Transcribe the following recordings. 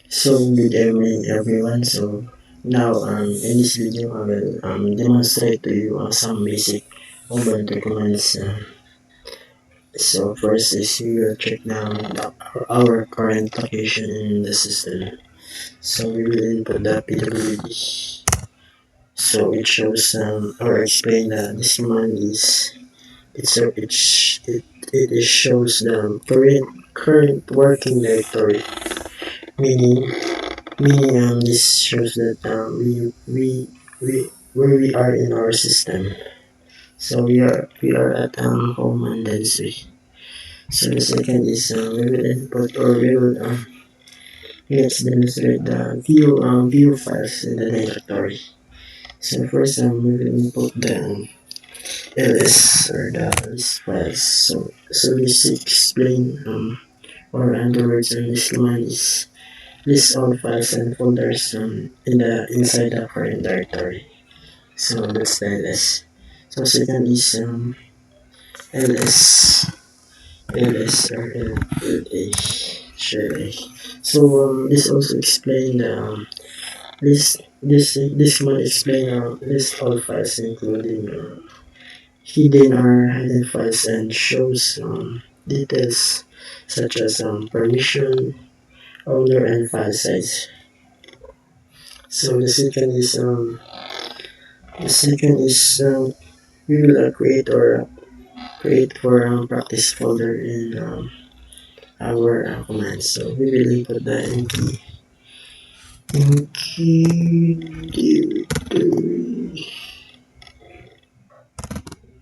So good evening everyone. So now in this video I will demonstrate to you some basic Ubuntu commands. So first is we will check down our current location in the system. So we will input the PWD. So it shows or explain that this command is it shows the current working directory, meaning this shows that we where we are in our system. So we are at home and Dansoy. So the second is we will input or we will let's demonstrate the view files in the directory. So first we will input the ls or the list files. So this explain or other words on this command is list all files and folders in the inside the current directory. So that's the ls. So second is ls or la share a. So this also explain the this command explain list all files including hidden files and shows details such as permission, owner, and file size. So the second is we will create for practice folder in our commands. So we will input the directory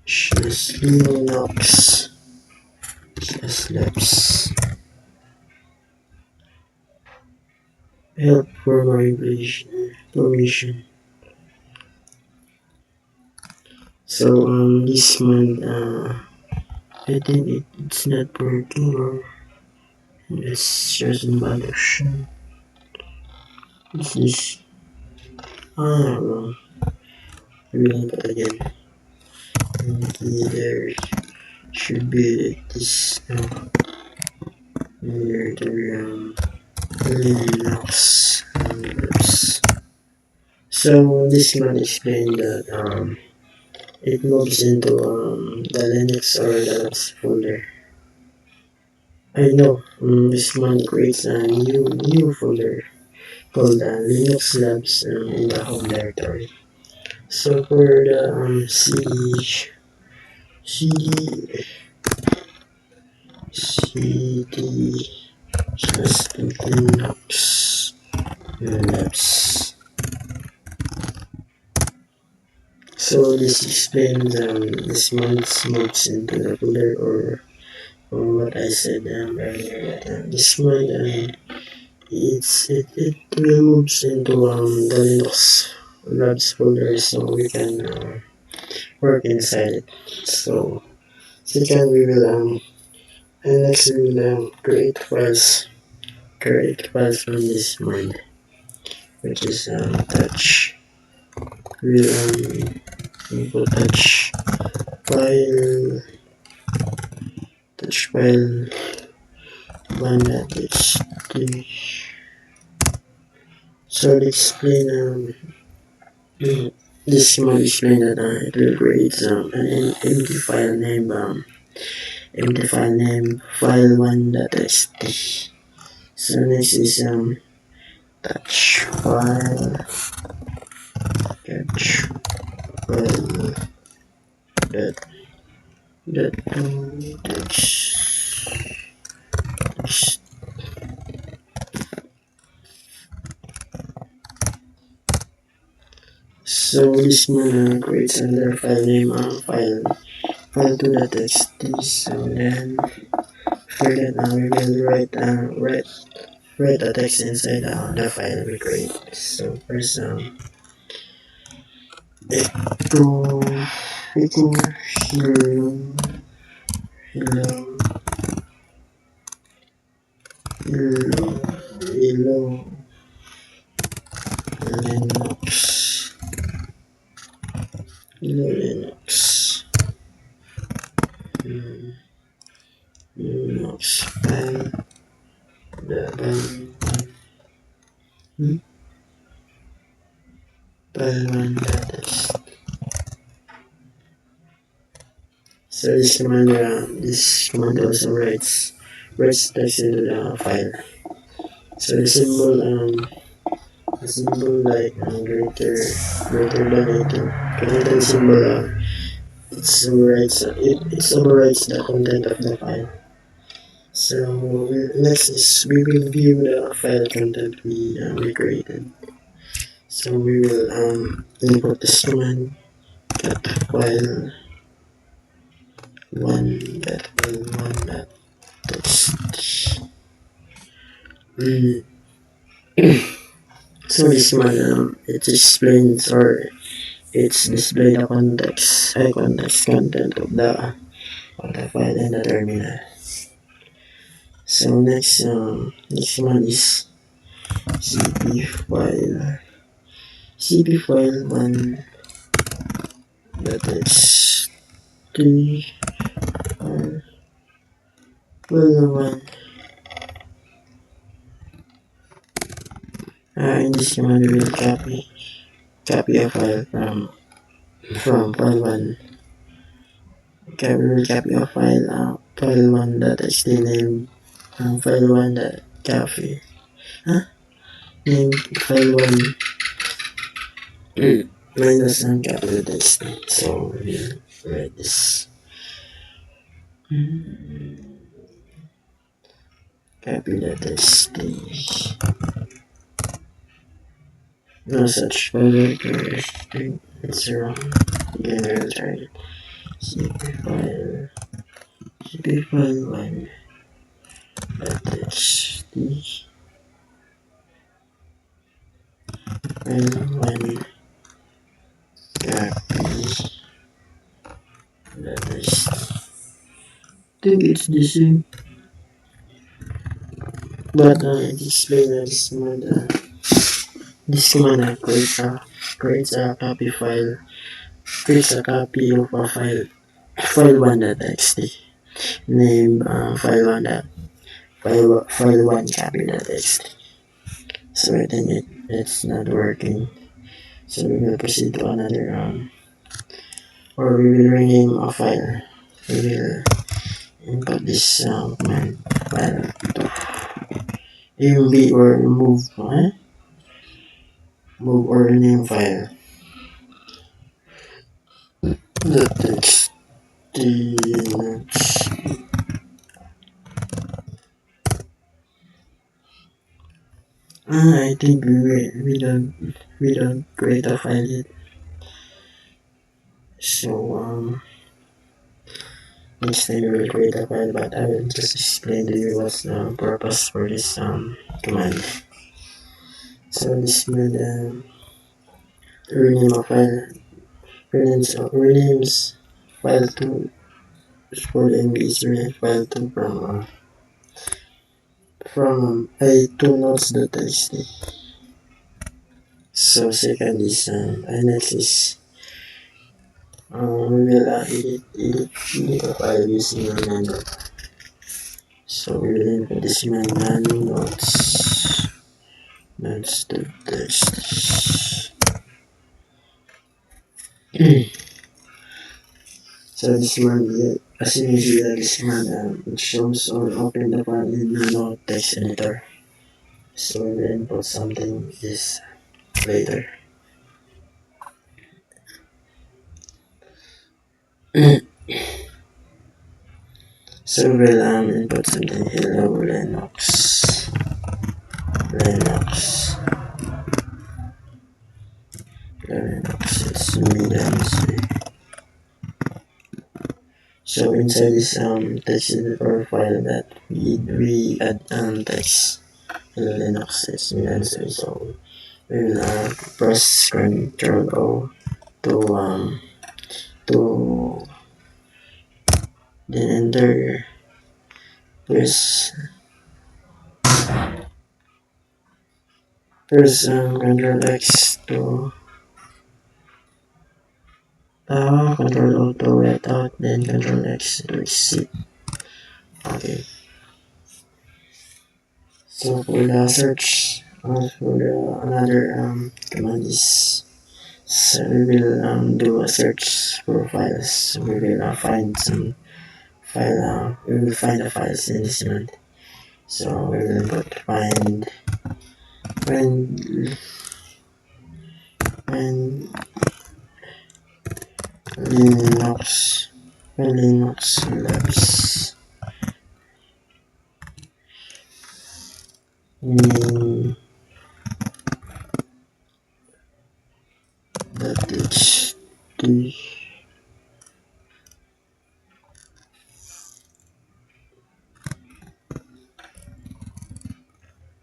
/linux /labs help for more information. So this month I think it's not working or it's just an option. This is wrong. We will input again. There should be this directory Linux labs. So this can explain that it moves into the Linux or the Labs folder. I know this one creates a new folder called Linux Labs in the home directory. So for the cd slash Linux Labs. So this explains this month moves into the folder or what I said earlier. That, this month it will moves into the Linux Labs folder so we can work inside it. So second we will and next we will create files from this command which is touch. We'll input file touch file one.ht. So to explain this command explain that it will create an empty file name file one.ht. So next is touch file touch file dot dot text. So this one creates another file name file2.txt. So then for that we will write a text inside the file we create. So first echo echo hello hello hello Linux hello Linux Linux file the So this command also writes text into the file. So the symbol like greater than 18. Capital symbol it summarizes the content of the file. So next is we will view the file content we created. So we will input this command get file one dot text. Mm. So this command it explains or it's display the context content of the file in the terminal. So next command is cp file one dot text three file one. In this command we will copy a file from file one. Okay, we will copy a file one dot txt name file one dot copy. Name file one minus capital text. So we will write this. Copy the text. No such file. It's wrong. Again, I will try it. cp file one dot txt file one copy the text. Think it's the same, but this command creates a copy of a file one dot txt name file one copy dot txt. So I think it's not working. So we will proceed to another or we will rename a file. We will input this command file mv or move or rename file. The text I think we don't create a file yet. So next time we will create a file, but I will just explain to you what's the purpose for this command. So this command rename a file renames file to for the MB is rename file to from a two notes.txt. So second is next is we will edit a file using a manual. So we will input this command notes.txt. So this command, as you can see that this command it shows or open the file in the node text editor. So we will input something this later. So we will input something hello Linux it's me Dansoy. So inside this text editor file that we add text hello Linux it's me Dansoy. So we will press Ctrl O to then enter press Ctrl X to Ctrl O to write out, then Ctrl X to exit. Okay. So for the search, for the another command is So we will do a search for files. We will find some file. We will find the files in this command. So we will put when when Linux Linux labs mean that it's the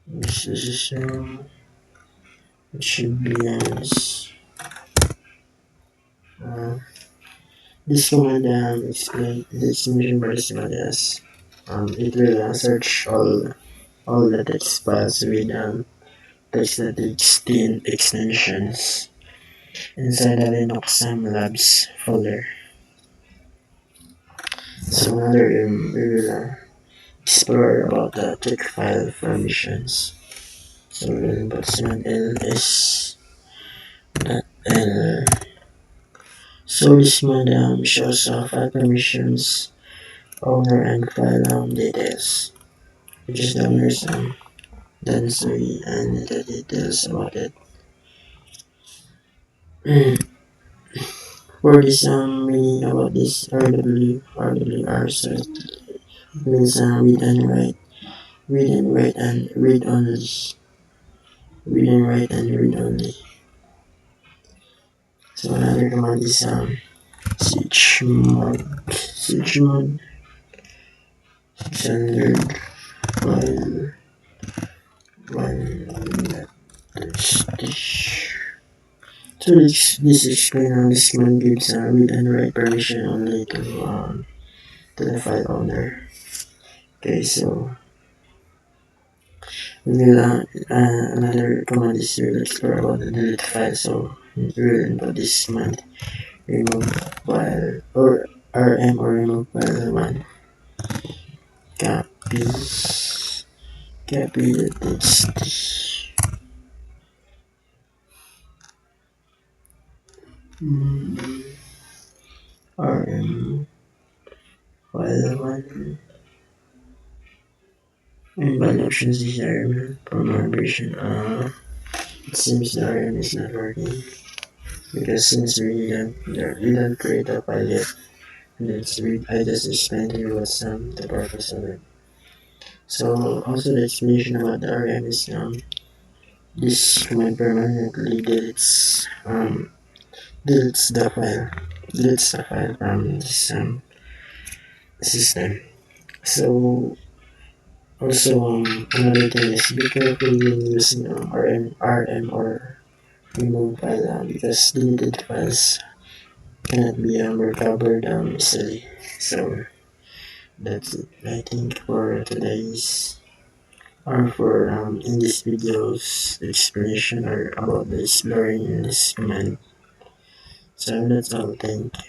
this is it should be as uh, this command explain the explanation for this command is it will search all the text files with text extensions inside the Linux labs folder. So another we will explore about the check file permissions. So we will put command ls l. So this command shows file permissions, owner and file details, which is the owner's Dansoy and the details about it. For this meaning about this RWR, so it means read and write and read only. So another command is chmod 600 while one stitch. So this explain how this command gives read and write permission only to the file owner. Okay, so we will another command is we will explore about the delete file. So we will input this command remove file or rm or remove file one. Copy the text. RM file one and one options is RM for more version. It seems the RM is not working because since we don't create a file yet, and I just explained to you what's the purpose of it. So also the explanation about the RM is this command permanently deletes the file from this system. So also another thing is be careful when using RM or remove file because deleted files cannot be recovered easily. So that's it. I think for today's or for in this video's explanation or about the exploring in this command. So that's all. Thank you.